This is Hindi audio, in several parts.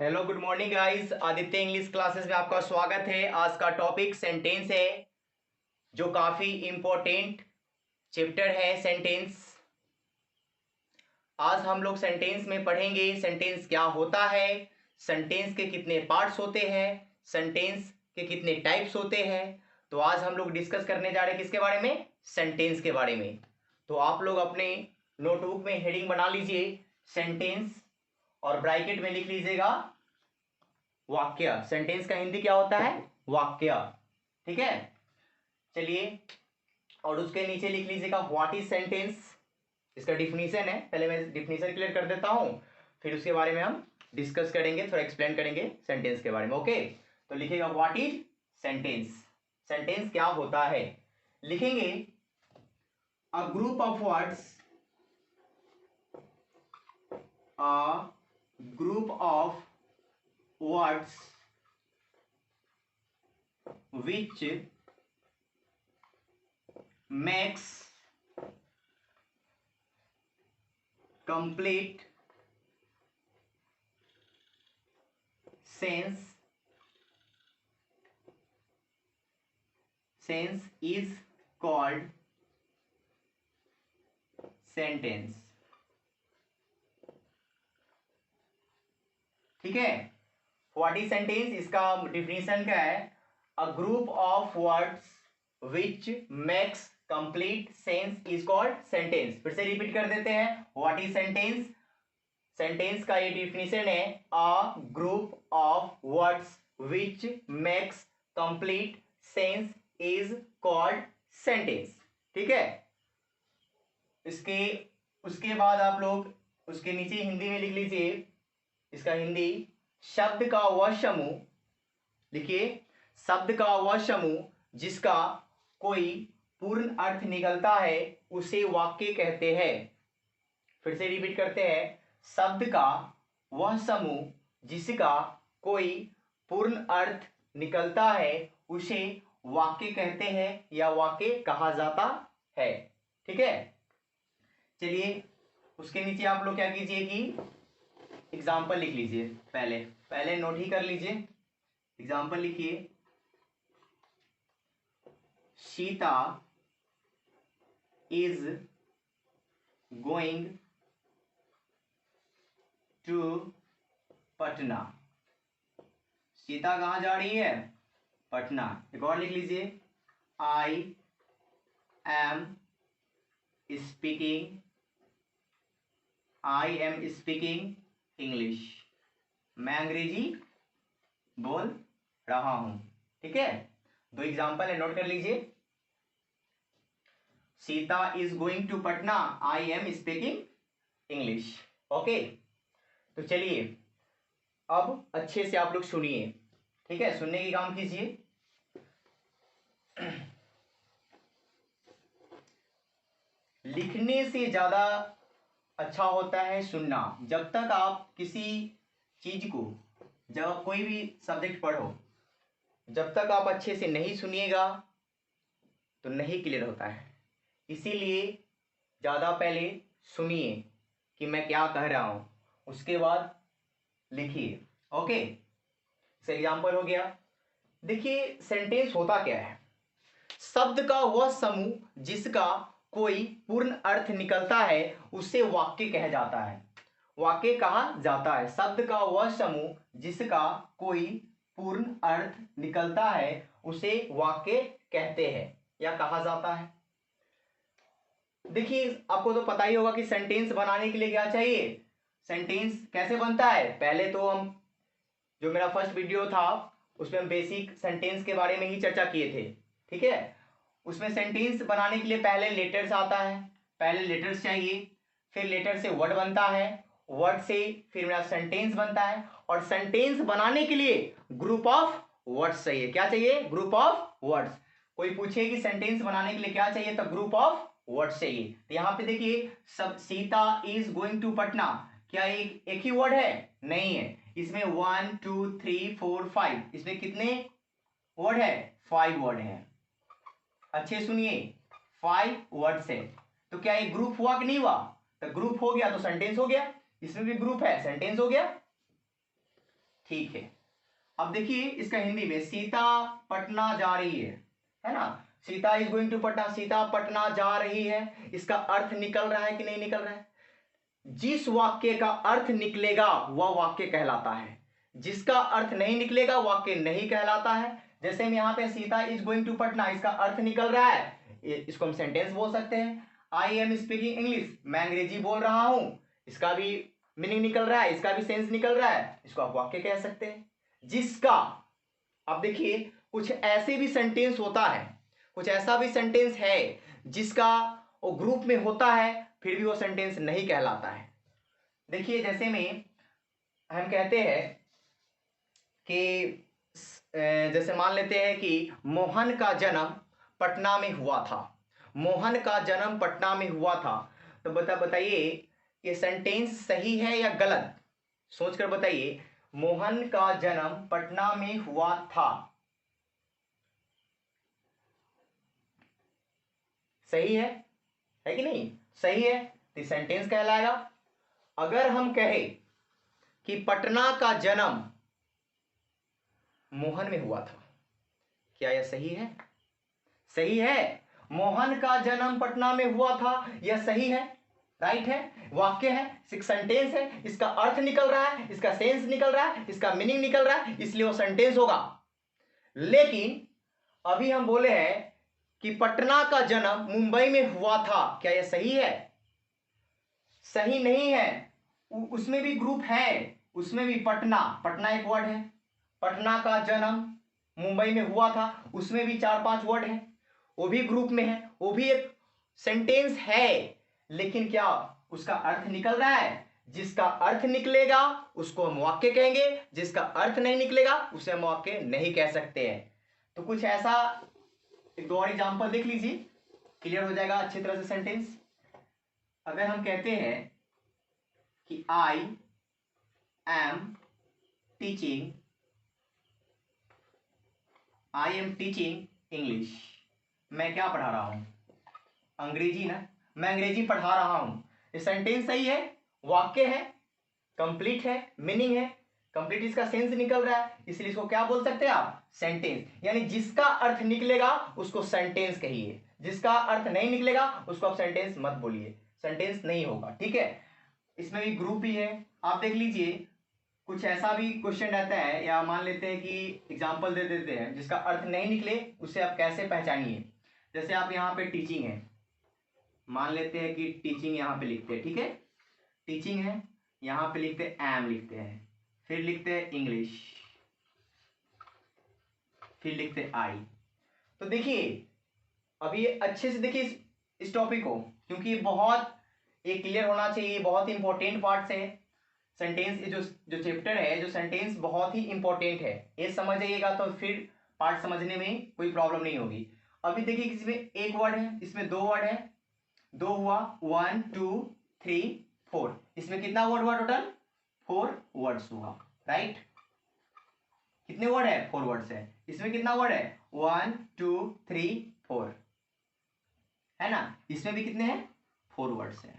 Hello good morning guys. Aditya English classes में आपका स्वागत है। आज का टॉपिक सेंटेंस है, जो काफी इंपॉर्टेंट चैप्टर है सेंटेंस। आज हम लोग सेंटेंस में पढ़ेंगे सेंटेंस क्या होता है, सेंटेंस के कितने पार्ट्स होते हैं, सेंटेंस के कितने टाइप्स होते हैं। तो आज हम लोग डिस्कस करने जा रहे हैं किसके बारे में, सेंटेंस के बारे में। तो आप लोग अपने नोटबुक में हेडिंग बना लीजिए सेंटेंस और ब्रैकेट में लिख लीजिएगा वाक्य। सेंटेंस का हिंदी क्या होता है, वाक्य। ठीक है, चलिए। और उसके नीचे लिख लीजिएगा व्हाट इज सेंटेंस। इसका डिफिनीशन है, पहले मैं डिफिनीशन क्लियर कर देता हूं, फिर उसके बारे में हम डिस्कस करेंगे, थोड़ा एक्सप्लेन करेंगे सेंटेंस के बारे में। ओके, तो लिखिएगा व्हाट इज सेंटेंस। सेंटेंस क्या होता है, लिखेंगे a group of words, a group of words which makes complete sense is called sentence। ठीक है, व्हाट इज सेंटेंस, इसका डिफिनीशन क्या है, a group of words which makes complete sense is called sentence. फिर से रिपीट कर देते हैं, व्हाट इज सेंटेंस। सेंटेंस का ये डिफिनीशन है, a group of words which makes complete sense is called sentence. ठीक है, इसके उसके बाद आप लोग उसके नीचे हिंदी में लिख लीजिए, इसका हिंदी, शब्द का वह समूह, लिखिए शब्द का वह समूह जिसका कोई पूर्ण अर्थ निकलता है उसे वाक्य कहते हैं। फिर से रिपीट करते हैं, शब्द का वह समूह जिसका कोई पूर्ण अर्थ निकलता है उसे वाक्य कहते हैं या वाक्य कहा जाता है। ठीक है, चलिए उसके नीचे आप लोग क्या कीजिए कि एग्जाम्पल लिख लीजिए। पहले पहले नोट ही कर लीजिए, एग्जाम्पल लिखिए, Sita is going to Patna. Sita कहां जा रही है, पटना। एक और लिख लीजिए, आई एम स्पीकिंग इंग्लिश। मैं अंग्रेजी बोल रहा हूं। ठीक है, दो एग्जाम्पल है, नोट कर लीजिए। Sita is going to Patna, I am speaking English. Okay, तो चलिए अब अच्छे से आप लोग सुनिए। ठीक है, सुनने की काम कीजिए। लिखने से ज्यादा अच्छा होता है सुनना। जब तक आप किसी चीज को, जब कोई भी सब्जेक्ट पढ़ो, जब तक आप अच्छे से नहीं सुनिएगा तो नहीं क्लियर होता है। इसीलिए ज़्यादा पहले सुनिए कि मैं क्या कह रहा हूं, उसके बाद लिखिए। ओके, एग्जाम्पल हो गया। देखिए सेंटेंस होता क्या है, शब्द का वह समूह जिसका कोई पूर्ण अर्थ निकलता है उसे वाक्य कहा जाता है। वाक्य कहा जाता है, शब्द का वह समूह जिसका कोई पूर्ण अर्थ निकलता है उसे वाक्य कहते हैं या कहा जाता है। देखिए आपको तो पता ही होगा कि सेंटेंस बनाने के लिए क्या चाहिए, सेंटेंस कैसे बनता है। पहले तो हम, जो मेरा फर्स्ट वीडियो था उसमें हम बेसिक सेंटेंस के बारे में ही चर्चा किए थे। ठीक है, उसमें सेंटेंस बनाने के लिए पहले लेटर्स आता है, पहले लेटर्स चाहिए, फिर लेटर से वर्ड बनता है, वर्ड से फिर मेरा सेंटेंस बनता है, और सेंटेंस बनाने के लिए ग्रुप ऑफ वर्ड्स चाहिए। क्या चाहिए, ग्रुप ऑफ वर्ड्स। कोई पूछे कि सेंटेंस बनाने के लिए क्या चाहिए, तो ग्रुप ऑफ वर्ड्स चाहिए। तो यहां पे देखिए, सब Sita is going to Patna, क्या एक ही वर्ड है, नहीं है। इसमें 1 2 3 4 5, इसमें कितने वर्ड है, 5 वर्ड है। अच्छे सुनिए, 5 वर्ड्स है। तो क्या ये ग्रुप हुआ कि नहीं हुआ, तो ग्रुप हो गया तो सेंटेंस हो गया। इसमें भी ग्रुप है, सेंटेंस हो गया। ठीक है। अब देखिए इसका हिंदी में, सीता पटना जा रही है ना, Sita is going to Patna, Sita Patna जा रही है, इसका अर्थ निकल रहा है कि नहीं निकल रहा है? जिस वाक्य का अर्थ निकलेगा वह वाक्य कहलाता है, जिसका अर्थ नहीं निकलेगा वाक्य नहीं कहलाता है। जैसे हम यहाँ पे Sita is going to Patna, इसका अर्थ निकल रहा है, इसको हम सेंटेंस बोल सकते हैं। आई एम स्पीकिंग इंग्लिश, मैं अंग्रेजी बोल रहा हूं, इसका भी मीनिंग निकल रहा है, इसका भी सेंस निकल रहा है, इसको आप वाक्य कह सकते हैं। जिसका, अब देखिए कुछ ऐसे भी सेंटेंस होता है, कुछ ऐसा भी सेंटेंस है जिसका वो ग्रुप में होता है फिर भी वो सेंटेंस नहीं कहलाता है। देखिए जैसे में हम कहते हैं कि जैसे मान लेते हैं कि मोहन का जन्म पटना में हुआ था, मोहन का जन्म पटना में हुआ था, तो बताइए ये सेंटेंस सही है या गलत? सोचकर बताइए। मोहन का जन्म पटना में हुआ था, सही है कि नहीं? सही है तो सेंटेंस कहलाएगा। अगर हम कहें कि पटना का जन्म मोहन में हुआ था, क्या यह सही है? सही है। मोहन का जन्म पटना में हुआ था, यह सही है, राइट है, वाक्य है, सेंटेंस है, इसका अर्थ निकल रहा है, इसका सेंस निकल रहा है, इसका मीनिंग निकल रहा है, इसलिए वो सेंटेंस होगा। लेकिन अभी हम बोले हैं कि पटना का जन्म मुंबई में हुआ था, क्या यह सही है? सही नहीं है। उसमें भी ग्रुप है, उसमें भी पटना, पटना एक वर्ड है, पटना का जन्म मुंबई में हुआ था, उसमें भी 4-5 वर्ड है, वो भी ग्रुप में है, वो भी एक सेंटेंस है, लेकिन क्या उसका अर्थ निकल रहा है? जिसका अर्थ निकलेगा उसको हम वाक्य कहेंगे, जिसका अर्थ नहीं निकलेगा उसे हम वाक्य नहीं कह सकते हैं। तो कुछ ऐसा एक दो और एग्जांपल देख लीजिए, क्लियर हो जाएगा अच्छी तरह से सेंटेंस। अगर हम कहते हैं कि आई एम टीचिंग इंग्लिश, मैं क्या पढ़ा रहा हूं? अंग्रेजी ना, मैं अंग्रेजी पढ़ा रहा हूं। ये सेंटेंस सही है, वाक्य है, कंप्लीट है, मीनिंग है, कंप्लीट इसका सेंस निकल रहा है, इसलिए इसको क्या बोल सकते हैं आप? सेंटेंस। यानी जिसका अर्थ निकलेगा उसको सेंटेंस कहिए, जिसका अर्थ नहीं निकलेगा उसको आप सेंटेंस मत बोलिए, सेंटेंस नहीं होगा, ठीक है। इसमें भी ग्रुप ही है, आप देख लीजिए। कुछ ऐसा भी क्वेश्चन रहता है, या मान लेते हैं कि एग्जाम्पल दे देते हैं, जिसका अर्थ नहीं निकले उसे आप कैसे पहचानिए। जैसे आप यहाँ पे टीचिंग है, मान लेते हैं कि टीचिंग यहाँ पे लिखते हैं, ठीक है, टीचिंग है, यहाँ पे लिखते हैं एम लिखते हैं, फिर लिखते हैं इंग्लिश, फिर लिखते हैं आई। तो देखिए अब ये अच्छे से देखिए इस टॉपिक को, क्योंकि ये बहुत एक क्लियर होना चाहिए, बहुत ही इंपॉर्टेंट पार्ट है सेंटेंस। ये जो चैप्टर है, जो सेंटेंस बहुत ही इंपॉर्टेंट है, ये समझ जाइएगा तो फिर पार्ट समझने में कोई प्रॉब्लम नहीं होगी। अभी देखिए इसमें एक वर्ड है, इसमें 2 वर्ड है, 2 हुआ, 1 2 3 4, इसमें कितना वर्ड हुआ टोटल? 4 वर्ड्स हुआ, राइट। कितने वर्ड है? 4 वर्ड्स है। इसमें कितना वर्ड है? 1 2 3 4, है ना। इसमें भी कितने हैं? 4 वर्ड्स है।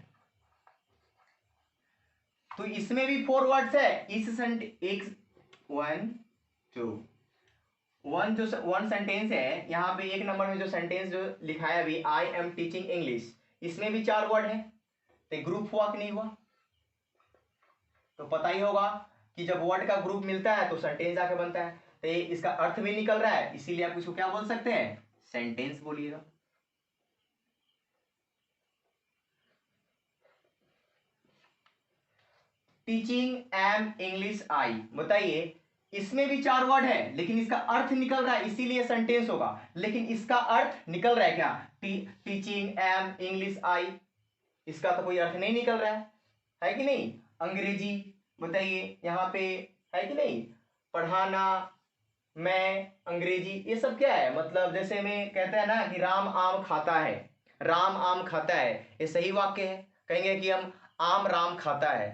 तो इसमें भी 4 वर्ड्स है। इस एक 1 2 1 जो 1 सेंटेंस है, यहाँ पे 1 नंबर में जो सेंटेंस जो लिखा है अभी, आई एम टीचिंग इंग्लिश, इसमें भी 4 वर्ड है। तो ग्रुप हुआ कि नहीं हुआ? तो पता ही होगा कि जब वर्ड का ग्रुप मिलता है तो सेंटेंस आके बनता है। तो इसका अर्थ भी निकल रहा है, इसीलिए आप इसको क्या बोल सकते हैं? सेंटेंस बोलिएगा। टीचिंग एम इंग्लिश आई, बताइए इसमें भी 4 वर्ड है, लेकिन इसका अर्थ निकल रहा है, इसीलिए सेंटेंस होगा। लेकिन इसका अर्थ निकल रहा है क्या? टीचिंग एम इंग्लिश आई, इसका तो कोई अर्थ नहीं निकल रहा है कि नहीं? अंग्रेजी, बताइए यहाँ पे है कि नहीं? पढ़ाना, मैं अंग्रेजी, ये सब क्या है? मतलब जैसे में कहते हैं ना कि राम आम खाता है, राम आम खाता है, ये सही वाक्य है। कहेंगे कि हम आम राम खाता है,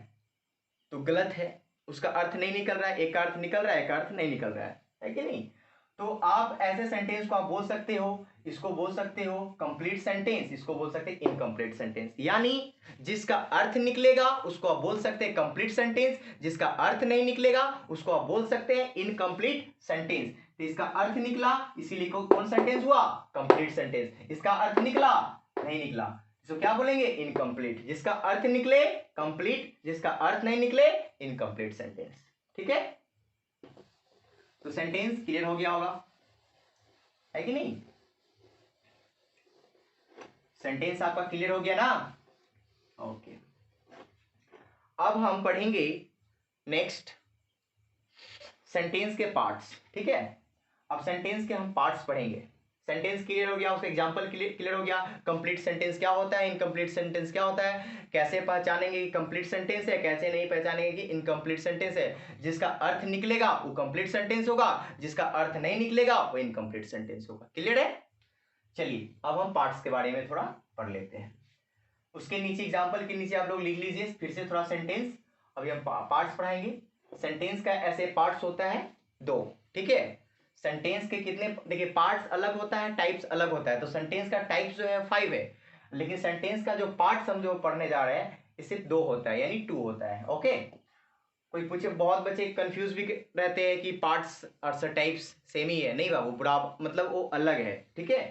तो गलत है, उसका अर्थ नहीं निकल रहा है, एक अर्थ निकल रहा है, एक अर्थ नहीं निकल रहा है कि नहीं? तो आप ऐसे सेंटेंस को आप बोल सकते हो, इसको बोल सकते हो कंप्लीट सेंटेंस, इसको बोल सकते हैं इनकम्प्लीट सेंटेंस। यानी जिसका अर्थ निकलेगा उसको आप बोल सकते हैं कंप्लीट सेंटेंस, जिसका अर्थ नहीं निकलेगा उसको आप बोल सकते हैं इनकम्प्लीट सेंटेंस। तो इसका अर्थ निकला इसीलिए कौन सेंटेंस हुआ, कंप्लीट सेंटेंस। इसका अर्थ निकला नहीं निकला इसको क्या बोलेंगे, इनकम्प्लीट। जिसका अर्थ निकले कंप्लीट, जिसका अर्थ नहीं निकले इनकम्प्लीट सेंटेंस। ठीक है, तो सेंटेंस क्लियर हो गया होगा, है कि नहीं? सेंटेंस आपका क्लियर हो गया ना? ओके, अब हम पढ़ेंगे नेक्स्ट सेंटेंस के पार्ट्स। ठीक है, अब सेंटेंस के हम पार्ट्स पढ़ेंगे। सेंटेंस क्लियर हो गया, उसका एग्जांपल क्लियर हो गया, कंप्लीट सेंटेंस क्या होता है, इनकम्प्लीट सेंटेंस क्या होता है, कैसे पहचानेंगे कि कंप्लीट सेंटेंस है, कैसे नहीं पहचानेंगे कि इनकम्प्लीट सेंटेंस है। जिसका अर्थ निकलेगा वो कंप्लीट सेंटेंस होगा, जिसका अर्थ नहीं निकलेगा वो इनकम्प्लीट सेंटेंस होगा। क्लियर है? चलिए अब हम पार्ट्स के बारे में थोड़ा पढ़ लेते हैं। उसके नीचे एग्जाम्पल के नीचे आप लोग लिख लीजिए फिर से थोड़ा सेंटेंस। अभी हम पार्ट्स पढ़ाएंगे। सेंटेंस का ऐसे पार्ट्स होता है दो। ठीक है, सेंटेंस के कितने, देखिए पार्ट्स अलग होता है, टाइप्स अलग होता है। तो सेंटेंस का टाइप्स जो है 5 है, लेकिन सेंटेंस का जो पार्ट्स हम जो पढ़ने जा रहे हैं इससे 2 होता है, यानी 2 होता है। ओके, कोई पूछे, बहुत बच्चे कंफ्यूज भी रहते हैं कि पार्ट्स और टाइप्स सेम ही है। नहीं बाबू, बुरा मतलब वो अलग है। ठीक है,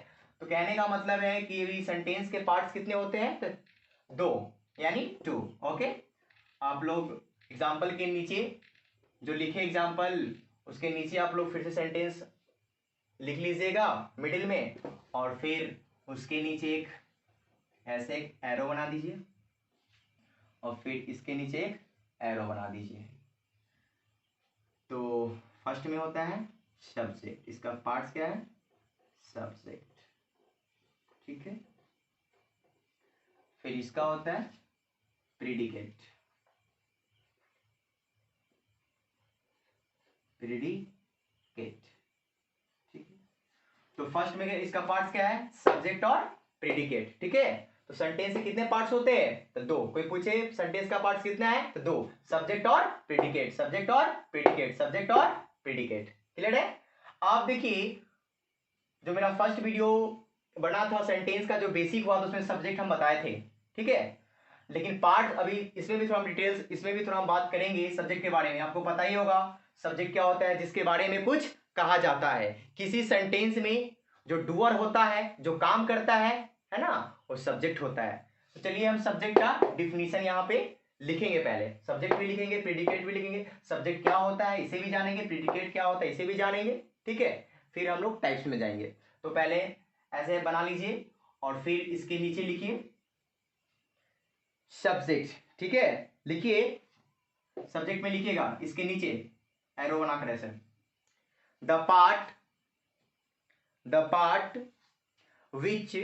तो कहने का मतलब है कि भी सेंटेंस के पार्ट्स कितने होते हैं, तो 2, यानी 2। ओके, आप लोग एग्जाम्पल के नीचे जो लिखे एग्जाम्पल उसके नीचे आप लोग फिर से सेंटेंस लिख लीजिएगा मिडिल में, और फिर उसके नीचे एक ऐसे एक एरो बना दीजिए, और फिर इसके नीचे एक एरो बना दीजिए। तो फर्स्ट में होता है सब्जेक्ट, इसका पार्ट्स क्या है, सब्जेक्ट। ठीक है, फिर इसका होता है प्रीडिकेट, प्रीडिकेट। ठीक है, तो फर्स्ट में इसका पार्ट्स क्या है, सब्जेक्ट और प्रीडिकेट। ठीक है, तो सेंटेंस के कितने पार्ट्स होते हैं, तो 2। कोई पूछे सेंटेंस का पार्ट्स कितना है, तो 2, सब्जेक्ट और प्रीडिकेट, सब्जेक्ट और प्रीडिकेट, सब्जेक्ट और प्रीडिकेट। क्लियर है? आप देखिए जो मेरा फर्स्ट वीडियो बना था सेंटेंस का जो बेसिक हुआ, तो उसमें सब्जेक्ट हम बताए थे। ठीक है, लेकिन पार्ट अभी इसमें भी थोड़ा डिटेल्स, इसमें भी थोड़ा हम बात करेंगे सब्जेक्ट के बारे में। आपको पता ही होगा सब्जेक्ट क्या होता है, जिसके बारे में कुछ कहा जाता है। किसी सेंटेंस में जो डूअर होता है, जो काम करता है ना, वो सब्जेक्ट होता है। तो चलिए हम सब्जेक्ट का डिफिनीशन यहाँ पे लिखेंगे। पहले सब्जेक्ट भी लिखेंगे, प्रीडिकेट भी लिखेंगे। सब्जेक्ट क्या होता है इसे भी जानेंगे, प्रीडिकेट क्या होता है इसे भी जानेंगे। ठीक है, फिर हम लोग टाइप्स में जाएंगे। तो पहले ऐसे बना लीजिए, और फिर इसके नीचे लिखिए सब्जेक्ट। ठीक है, लिखिए सब्जेक्ट में लिखिएगा, इसके नीचे एरो बनाकर ऐसे, the part which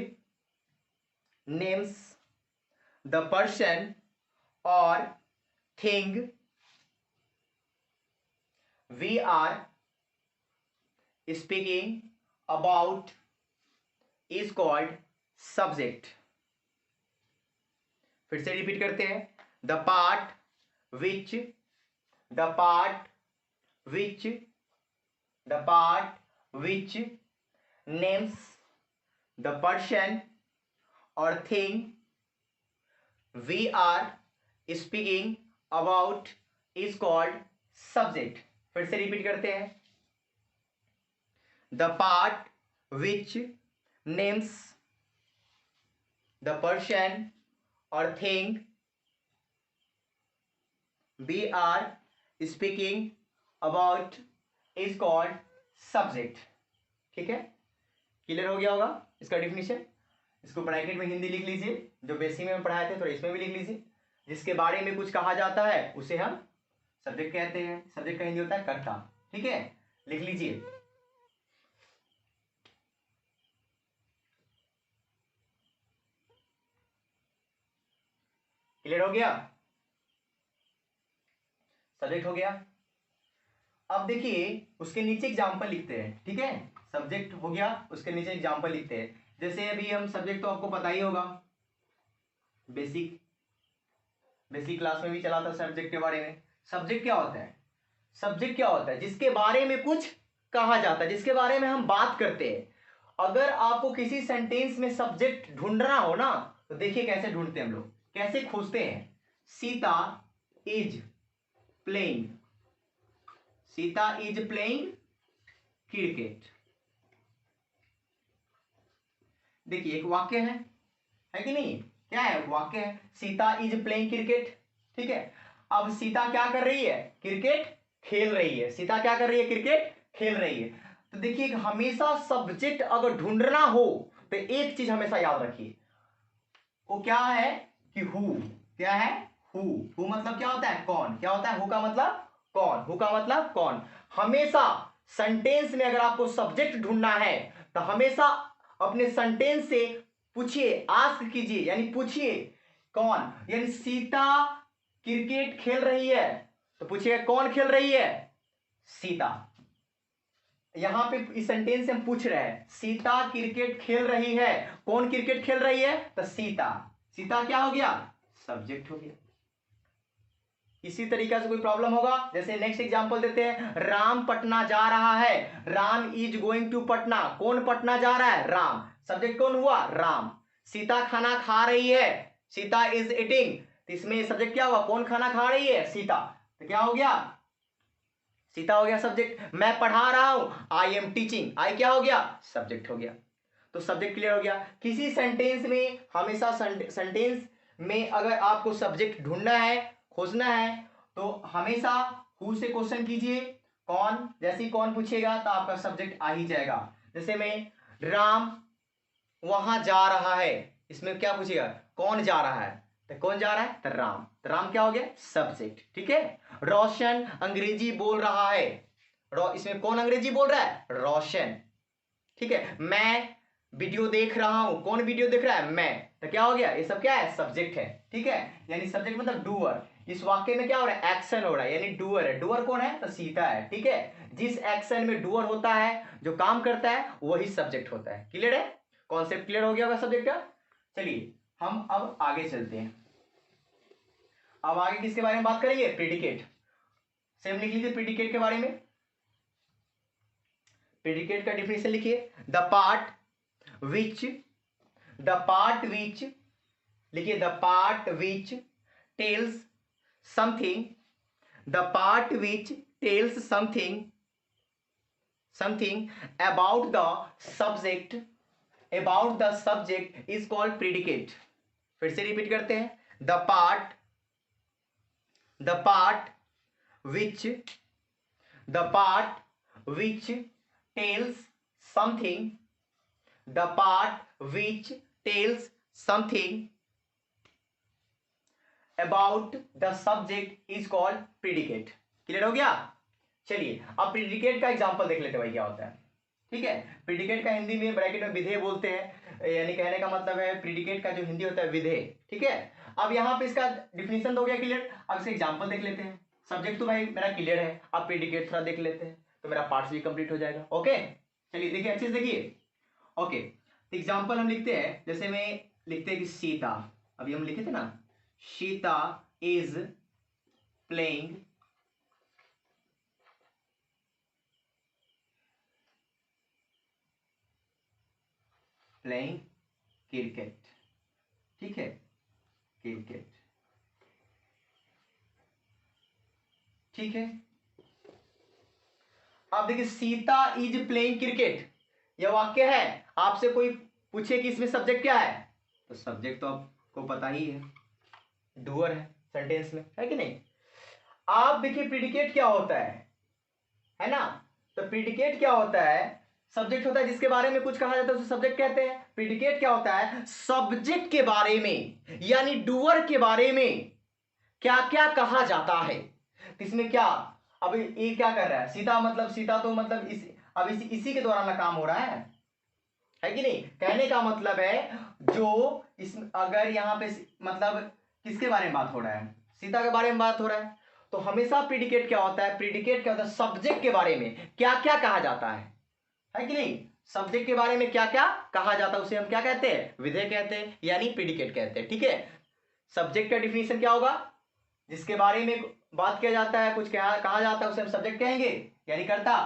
names the person और thing we are speaking about is called subject. फिर से रिपीट करते हैं, the part which names the person और thing we are speaking about is called subject. फिर से रिपीट करते हैं, the part which names the person और thing we are speaking about is called subject. ठीक है, क्लियर हो गया होगा इसका डिफिनीशन। इसको ब्रैकेट में हिंदी लिख लीजिए, जो बेसिक में पढ़ाए थे थोड़ा इसमें भी लिख लीजिए। जिसके बारे में कुछ कहा जाता है उसे हम सब्जेक्ट कहते हैं। सब्जेक्ट का हिंदी होता है कर्ता। ठीक है, लिख लीजिए। क्लियर हो गया, सब्जेक्ट हो गया। अब देखिए उसके नीचे एग्जाम्पल लिखते हैं। ठीक है, सब्जेक्ट हो गया, उसके नीचे एग्जाम्पल लिखते हैं। जैसे अभी हम सब्जेक्ट तो आपको पता ही होगा, बेसिक क्लास में भी चला था सब्जेक्ट के बारे में। सब्जेक्ट क्या होता है, सब्जेक्ट क्या होता है, जिसके बारे में कुछ कहा जाता है, जिसके बारे में हम बात करते हैं। अगर आपको किसी सेंटेंस में सब्जेक्ट ढूंढना हो ना, तो देखिए कैसे ढूंढते हैं हम लोग, कैसे खोजते हैं। Sita is playing, Sita is playing cricket. देखिए एक वाक्य है कि नहीं, क्या है, वाक्य है, सीता इज प्लेइंग क्रिकेट। ठीक है, अब सीता क्या कर रही है, क्रिकेट खेल रही है। सीता क्या कर रही है, क्रिकेट खेल रही है। तो देखिए हमेशा सब्जेक्ट अगर ढूंढना हो तो एक चीज हमेशा याद रखिए, वो क्या है कि हु। क्या है, हु मतलब क्या होता है, कौन। क्या होता है, हु का मतलब कौन, हु का मतलब कौन। हमेशा सेंटेंस में अगर आपको सब्जेक्ट ढूंढना है तो हमेशा अपने सेंटेंस से पूछिए, आस्क कीजिए, यानी पूछिए कौन, यानी सीता क्रिकेट खेल रही है तो पूछिए कौन खेल रही है, सीता। यहां पे इस सेंटेंस से हम पूछ रहे हैं सीता क्रिकेट खेल रही है, कौन क्रिकेट खेल रही है, तो सीता। सीता क्या हो गया, सब्जेक्ट हो गया। इसी तरीके से कोई प्रॉब्लम होगा, जैसे नेक्स्ट एग्जांपल देते हैं, राम पटना जा रहा है, Ram is going to Patna, कौन पटना जा रहा है, राम। सब्जेक्ट कौन हुआ, राम। सीता खाना खा रही है, सीता इज ईटिंग, तो इसमें सब्जेक्ट क्या हुआ, कौन खाना खा रही है, सीता। तो क्या हो गया, सीता हो गया सब्जेक्ट। मैं पढ़ा रहा हूं, आई एम टीचिंग, आई क्या हो गया, सब्जेक्ट हो गया। तो सब्जेक्ट क्लियर हो गया। किसी सेंटेंस में हमेशा सेंटेंस में अगर आपको सब्जेक्ट ढूंढना है, खोजना है, तो हमेशा हु से क्वेश्चन कीजिए, कौन, जैसे ही कौन पूछेगा तो आपका सब्जेक्ट आ ही जाएगा। जैसे में राम वहां जा रहा है, इसमें क्या पूछेगा, कौन जा रहा है, तो कौन जा रहा है, तो राम। तो राम क्या हो गया, सब्जेक्ट। ठीक है, रोशन अंग्रेजी बोल रहा है, इसमें कौन अंग्रेजी बोल रहा है, रोशन। ठीक है, मैं वीडियो देख रहा हूं, कौन वीडियो देख रहा है, मैं। तो क्या हो गया, ये सब क्या है, सब्जेक्ट है। ठीक है, यानी सब्जेक्ट मतलब डूअर। इस वाक्य में क्या हो रहा है, एक्शन हो रहा है, यानी डूअर है। डूअर कौन है, तो सीता है। ठीक है, जिस एक्शन में डूअर होता है, जो काम करता है, वही सब्जेक्ट होता है। क्लियर है, कॉन्सेप्ट क्लियर हो गया होगा सब्जेक्ट का। चलिए हम अब आगे चलते हैं। अब आगे किसके बारे में बात करेंगे, प्रेडिकेट। सेम लिख लीजिए प्रेडिकेट के बारे में। प्रेडिकेट का डिफिनेशन लिखिए, the part which, the part which, लिखिए the part which tells something, the part which tells something, something about the subject, about the subject is called predicate. फिर से रिपीट करते हैं, the part, the part which, the part which tells something, the part which tells something about the subject is called predicate। Clear हो गया। चलिए अब प्रेडिकेट का एग्जांपल देख लेते हैं भाई क्या होता है। ठीक है, प्रेडिकेट का हिंदी में ब्रैकेट में विधेय बोलते हैं, यानी कहने का मतलब है प्रेडिकेट का जो हिंदी होता है विधेय। ठीक है, अब यहाँ पे इसका डिफिनेशन हो गया क्लियर। अब इसका एग्जांपल देख लेते हैं। सब्जेक्ट तो भाई मेरा क्लियर है, अब प्रेडिकेट थोड़ा देख लेते हैं तो मेरा पार्ट्स भी कंप्लीट हो जाएगा। ओके, चलिए देखिए अच्छे से देखिए। ओके, एग्जाम्पल हम लिखते हैं, जैसे में लिखते हैं कि सीता, अभी हम लिखे थे ना, Sita is playing playing cricket. ठीक है, क्रिकेट। ठीक है, अब देखिए सीता इज प्लेइंग क्रिकेट, यह वाक्य है। आपसे कोई पूछे कि इसमें सब्जेक्ट क्या है, तो सब्जेक्ट तो आपको पता ही है, डूअर है सेंटेंस में, है कि नहीं। आप देखिए प्रेडिकेट क्या होता है ना। तो प्रेडिकेट क्या होता है, सब्जेक्ट होता है जिसके बारे में कुछ कहा जाता है उसे सब्जेक्ट कहते हैं। प्रेडिकेट क्या होता है, सब्जेक्ट के बारे में यानी डूअर के बारे में क्या क्या कहा जाता है। तो इसमें क्या, अब ये क्या कर रहा है, सीता मतलब सीता तो मतलब अब इसी के द्वारा ना काम हो रहा है कि नहीं। कहने का मतलब है जो इस अगर यहाँ पे मतलब किसके बारे में बात हो रहा है, सीता के बारे में बात हो रहा है, तो हमेशा प्रेडिकेट क्या होता है, प्रेडिकेट क्या होता है, सब्जेक्ट के बारे में क्या क्या कहा जाता है कि नहीं। सब्जेक्ट के बारे में क्या क्या कहा जाता है उसे हम क्या कहते हैं, विधेय कहते हैं, यानी प्रेडिकेट कहते हैं। ठीक है, सब्जेक्ट का डिफिनेशन क्या होगा, जिसके बारे में बात किया जाता है, कुछ कहा जाता है उसे हम सब्जेक्ट कहेंगे, यानी कर्ता।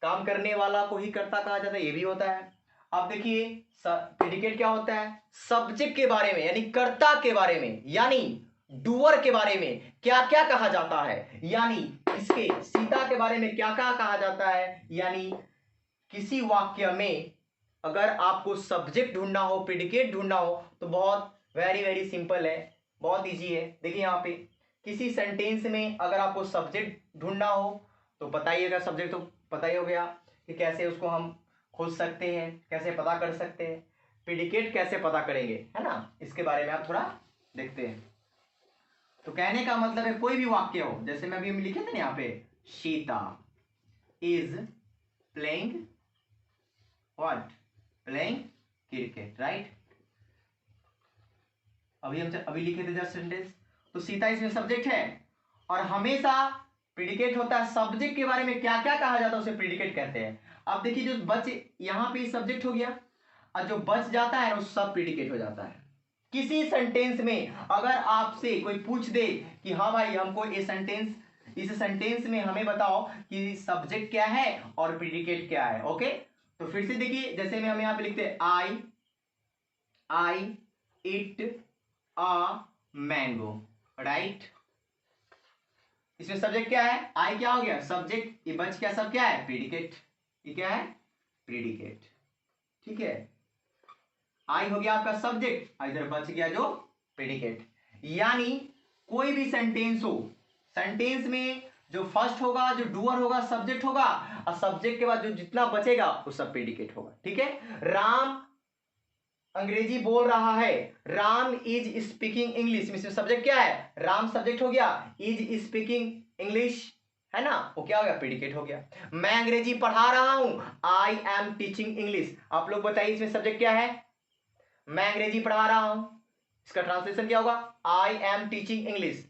काम करने वाला को ही कर्ता कहा जाता है, ये भी होता है। अब देखिए प्रेडिकेट क्या होता है, सब्जेक्ट के बारे में यानी कर्ता के बारे में यानी डूअर के बारे में क्या क्या कहा जाता है, यानी इसके सीता के बारे में क्या क्या कहा जाता है, यानी किसी वाक्य में अगर आपको सब्जेक्ट ढूंढना हो, प्रेडिकेट ढूंढना हो तो बहुत वेरी वेरी सिंपल है, बहुत इजी है। देखिए यहाँ पे किसी सेंटेंस में अगर आपको सब्जेक्ट ढूंढना हो तो बताइएगा, सब्जेक्ट तो पता ही हो गया कि कैसे उसको हम खोज सकते हैं, कैसे पता कर सकते हैं। प्रेडिकेट कैसे पता करेंगे, है ना, इसके बारे में आप थोड़ा देखते हैं। तो कहने का मतलब है कोई भी वाक्य हो, जैसे मैं अभी लिखे थे ना यहाँ पे, Sita is playing what, playing cricket, right. अभी लिखे थे जस्ट सेंटेंस, तो सीता इसमें सब्जेक्ट है और हमेशा प्रेडिकेट होता है। सब्जेक्ट के बारे में क्या क्या कहा जाता है उसे प्रेडिकेट कहते हैं। अब देखिए जो बच यहां पे सब्जेक्ट हो गया और जो बच जाता है वो सब प्रेडिकेट हो जाता है। किसी सेंटेंस में अगर आपसे कोई पूछ दे कि हाँ भाई हमको ये सेंटेंस, इस सेंटेंस में हमें बताओ कि सब्जेक्ट क्या है और प्रेडिकेट क्या है, ओके। तो फिर से देखिए जैसे में हम यहाँ पे लिखते हैं आई इट अ मैंगो, राइट। इसमें सब्जेक्ट क्या है, आई क्या हो गया सब्जेक्ट, ये बच क्या, सब क्या है प्रेडिकेट, ये क्या है प्रेडिकेट, ठीक है। आई हो गया आपका सब्जेक्ट, इधर बच गया जो प्रेडिकेट। यानी कोई भी सेंटेंस हो, सेंटेंस में जो फर्स्ट होगा, जो डूअर होगा, सब्जेक्ट होगा और सब्जेक्ट के बाद जो जितना बचेगा वो सब प्रेडिकेट होगा, ठीक है। राम अंग्रेजी बोल रहा है, राम इज स्पीकिंग इंग्लिश, इसमें सब्जेक्ट क्या है, राम सब्जेक्ट हो गया, इज स्पीकिंग इंग्लिश, है ना, वो क्या हो गया प्रेडिकेट हो गया। मैं अंग्रेजी पढ़ा रहा हूं, आई एम टीचिंग इंग्लिश। आप लोग बताइए इसमें सब्जेक्ट क्या है, मैं अंग्रेजी पढ़ा रहा हूं, इसका ट्रांसलेशन क्या होगा, I am teaching English.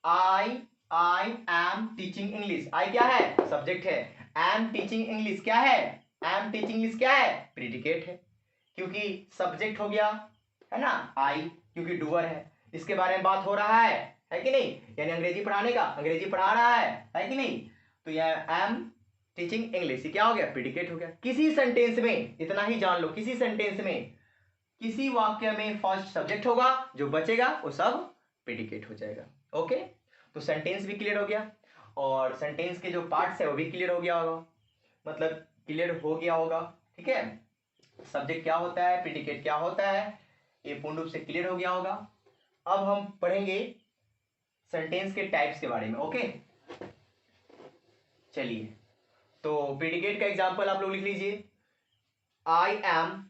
I am teaching English, I क्या है सब्जेक्ट है, एम टीचिंग इंग्लिश क्या है, एम टीचिंग इंग्लिश क्या है प्रेडिकेट है, क्योंकि सब्जेक्ट हो गया, है ना, आई, क्योंकि डूअर है, इसके बारे में बात हो रहा है कि नहीं, यानी अंग्रेजी पढ़ाने का, अंग्रेजी पढ़ा रहा है कि नहीं। तो यह एम टीचिंग इंग्लिश क्या हो गया प्रेडिकेट हो गया। किसी सेंटेंस में इतना ही जान लो, किसी सेंटेंस में किसी वाक्य में फर्स्ट सब्जेक्ट होगा, जो बचेगा वो सब प्रेडिकेट हो जाएगा, ओके। तो सेंटेंस भी क्लियर हो गया और सेंटेंस के जो पार्ट्स है वो भी क्लियर हो गया होगा, मतलब क्लियर हो गया होगा, ठीक है। सब्जेक्ट क्या होता है, प्रेडिकेट क्या होता है, ये पूर्ण रूप से क्लियर हो गया होगा। अब हम पढ़ेंगे सेंटेंस के टाइप्स के बारे में, ओके। चलिए, तो प्रेडिकेट का एग्जांपल आप लोग लिख लीजिए, I am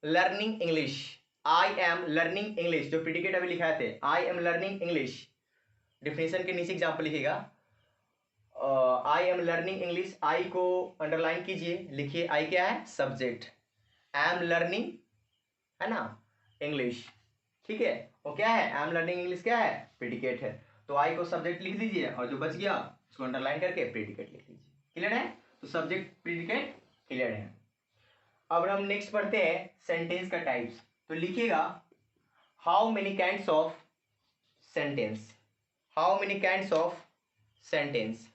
learning English, I am learning English, जो प्रेडिकेट अभी लिखाए थे, I am learning English. Definition के नीचे एग्जांपल लिखिएगा, आई एम लर्निंग इंग्लिश, आई को अंडरलाइन कीजिए, लिखिए आई क्या है सब्जेक्ट, आई एम लर्निंग, है ना, इंग्लिश, ठीक है, वो क्या है, आई एम लर्निंग इंग्लिश क्या है प्रेडिकेट है। तो आई को सब्जेक्ट लिख दीजिए और जो बच गया उसको अंडरलाइन करके प्रेडिकेट लिख लीजिए, क्लियर है। तो सब्जेक्ट प्रेडिकेट क्लियर है। अब हम नेक्स्ट पढ़ते हैं सेंटेंस का टाइप्स। तो लिखिएगा how many kinds of sentence, how many kinds of sentence,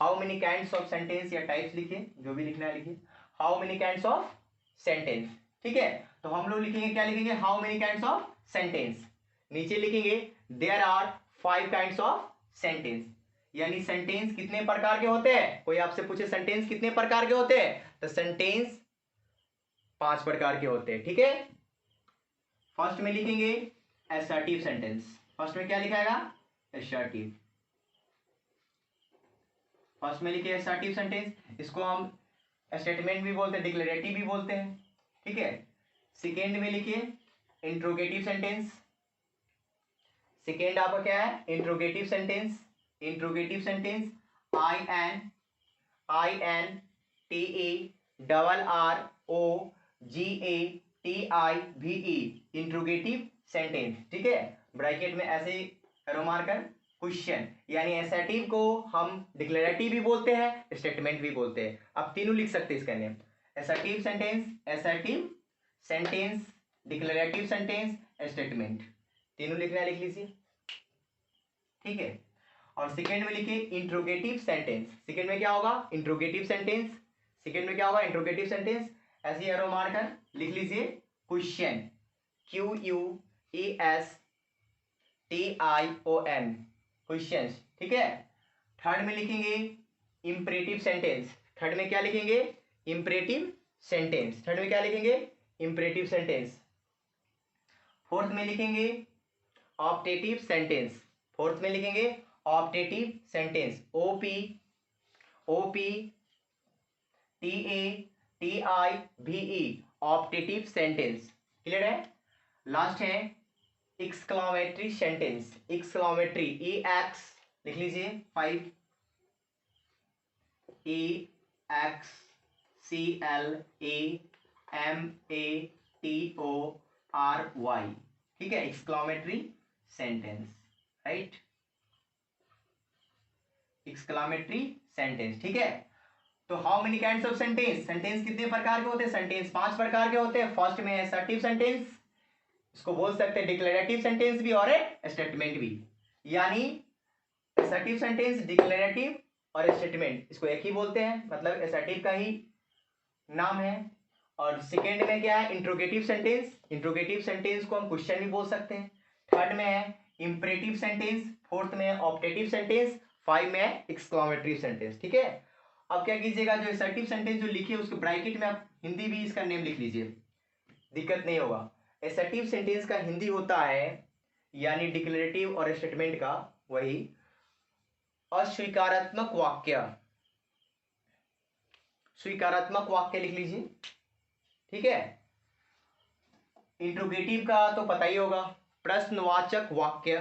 how many kinds of sentence या टाइप्स लिखिए, जो भी लिखना है लिखिए, how many kinds of sentence, ठीक है। तो हम लोग लिखेंगे क्या, लिखेंगे how many kinds of sentence, नीचे लिखेंगे there are 5 kinds of sentence, यानी सेंटेंस कितने प्रकार के होते हैं। कोई आपसे पूछे सेंटेंस कितने प्रकार के होते हैं, तो सेंटेंस 5 प्रकार के होते हैं, ठीक है। फर्स्ट में लिखेंगे असर्टिव सेंटेंस, फर्स्ट में क्या लिखाएगा असर्टिव, फर्स्ट में लिखिए असर्टिव सेंटेंस, इसको हम स्टेटमेंट भी बोलते हैं, डिक्लेरेटिव भी बोलते हैं, ठीक है। सेकेंड में लिखिए इंट्रोगेटिव सेंटेंस, सेकेंड आपका क्या है interrogative sentence, interrogative sentence I N T E double R O G A T I V E, interrogative sentence, ठीक है। ब्रैकेट में ऐसे करो मार्कर क्वेश्चन, यानी एसर्टिव को हम डिक्लेरेटिव भी बोलते हैं, स्टेटमेंट भी बोलते हैं, आप तीनों लिख सकते हैं इसका name, assertive sentence, assertive sentence, declarative sentence, statement, तीनों लिखना है लिख लीजिए, ठीक है। और सेकेंड में लिखे इंट्रोगेटिव सेंटेंस। सेकेंड में क्या होगा? Interrogative sentence. सेकेंड में क्या होगा? Interrogative sentence. ऐसे एरो मारकर लिख लीजिए क्वेश्चन, QUESTION, क्वेश्चन। ठीक है। थर्ड में लिखेंगे इंपरेटिव सेंटेंस। थर्ड में क्या लिखेंगे? Imperative sentence. थर्ड में क्या लिखेंगे? Imperative sentence. फोर्थ में लिखेंगे ऑप्टेटिव सेंटेंस। फोर्थ में लिखेंगे optative sentence, OPTATIVE, optative sentence. Clear है? लास्ट है एक्सक्लामेटरी सेंटेंस। एक्सक्लामेटरी, EX लिख लीजिए 5, EXCLAMATORY, ठीक है, exclamatory sentence, right, exclamatory sentence. ठीक है। तो how many kinds of sentence? Sentence कितने प्रकार के होते हैं? सेंटेंस 5 प्रकार के होते हैं। फर्स्ट में है असर्टिव सेंटेंस, इसको बोल सकते हैं डिक्लेरेटिव सेंटेंस भी और स्टेटमेंट भी। यानी असर्टिव सेंटेंस, डिक्लेरेटिव और स्टेटमेंट, इसको एक ही बोलते हैं, मतलब असर्टिव का ही नाम है। और सेकेंड में क्या है? Interrogative sentence. इंट्रोगेटिव सेंटेंस को हम क्वेश्चन भी बोल सकते हैं। थर्ड में है इंपरेटिव सेंटेंस। फोर्थ में है ऑप्टेटिव सेंटेंस। 5 में है एक्सक्लामेटरी सेंटेंस। ठीक है। अब क्या कीजिएगा, जो असर्टिव सेंटेंस जो लिखे उसके ब्रैकेट में आप हिंदी भी इसका नेम लिख लीजिए, दिक्कत नहीं होगा। असर्टिव सेंटेंस का हिंदी होता है, यानी डिक्लेरेटिव और स्टेटमेंट का, वही अस्वीकारात्मक वाक्य। स्वीकारात्मक वाक्य लिख लीजिए। ठीक है। इंट्रोगेटिव का तो पता ही होगा, प्रश्नवाचक वाक्य।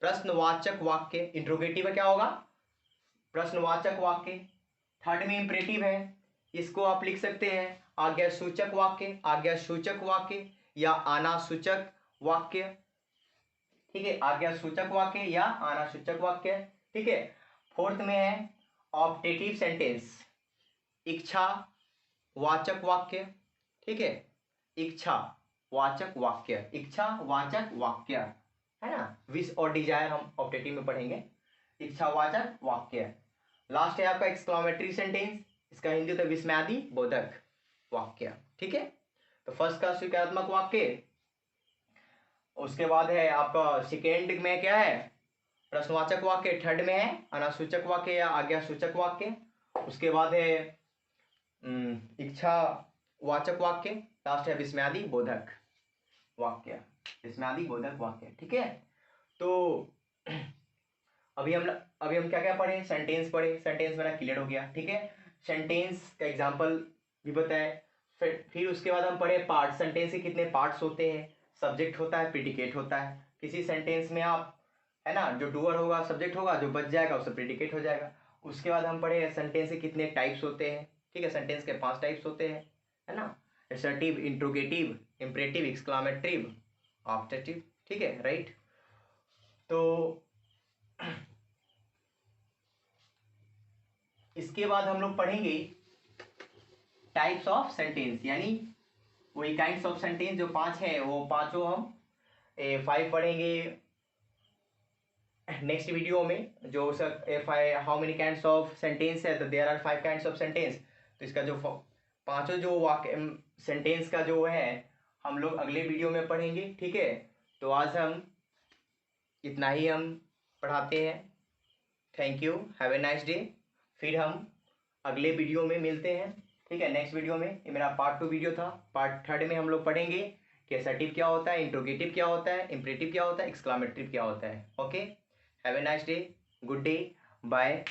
प्रश्नवाचक वाक्य इंट्रोगेटिव में क्या होगा? प्रश्नवाचक वाक्य। थर्ड में इंपरेटिव है, इसको आप लिख सकते हैं आज्ञा सूचक वाक्य, आज्ञा सूचक वाक्य या आना सूचक वाक्य। ठीक है, आज्ञा सूचक वाक्य या आना सूचक वाक्य। ठीक है। फोर्थ में है ऑप्टेटिव सेंटेंस, इच्छा वाचक वाक्य। ठीक है, इच्छा वाचक वाक्य, इच्छा वाचक वाक्य, है ना, विश और डिजायर हम ऑप्टेटिव में पढ़ेंगे, इच्छा वाचक वाक्य। लास्ट है आपका एक्सक्लामेटरी सेंटेंस, इसका हिंदी होता है विस्मयादि बोधक वाक्य। ठीक है। तो फर्स्ट का स्वीकारात्मक वाक्य, उसके बाद है आपका सेकेंड में क्या है? प्रश्नवाचक वाक्य। थर्ड में है अनासूचक वाक्य या आज्ञा सूचक वाक्य। उसके बाद है इच्छा वाचक वाक्य। लास्ट है विस्मयादि बोधक वाक्य, विस्मयादि बोधक वाक्य। ठीक है। तो अभी हम क्या क्या पढ़े? सेंटेंस पढ़े, सेंटेंस मेरा क्लियर हो गया। ठीक है। सेंटेंस का एग्जांपल भी बताए। फिर उसके बाद हम पढ़े पार्ट। सेंटेंस के कितने पार्ट्स होते हैं? सब्जेक्ट होता है, प्रेडिकेट होता है। किसी सेंटेंस में आप, है ना, जो डूअर होगा सब्जेक्ट होगा, जो बच जाएगा उससे प्रेडिकेट हो जाएगा। उसके बाद हम पढ़े सेंटेंस के कितने टाइप्स होते हैं। ठीक है, सेंटेंस के 5 टाइप्स होते हैं, है ना, assertive, interrogative, imperative, exclamative, optative. ठीक है, राइट। तो इसके बाद हम लोग पढ़ेंगे टाइप्स ऑफ सेंटेंस, यानी वही काइंड्स ऑफ सेंटेंस जो 5 है, वो पांचों हम 5 पढ़ेंगे नेक्स्ट वीडियो में। जो sir how many kinds of sentence है, तो there are 5 kinds of sentence. तो इसका जो पांचों जो वाक्य सेंटेंस का जो है हम लोग अगले वीडियो में पढ़ेंगे। ठीक है। तो आज हम इतना ही हम पढ़ाते हैं। Thank you, have a nice day. फिर हम अगले वीडियो में मिलते हैं। ठीक है, नेक्स्ट वीडियो में। ये मेरा पार्ट 2 वीडियो था। पार्ट 3 में हम लोग पढ़ेंगे कि असर्टिव क्या होता है, इंट्रोगेटिव क्या होता है, इंपरेटिव क्या होता है, एक्सक्लामेटिव क्या होता है। Okay, have a nice day, good day, bye.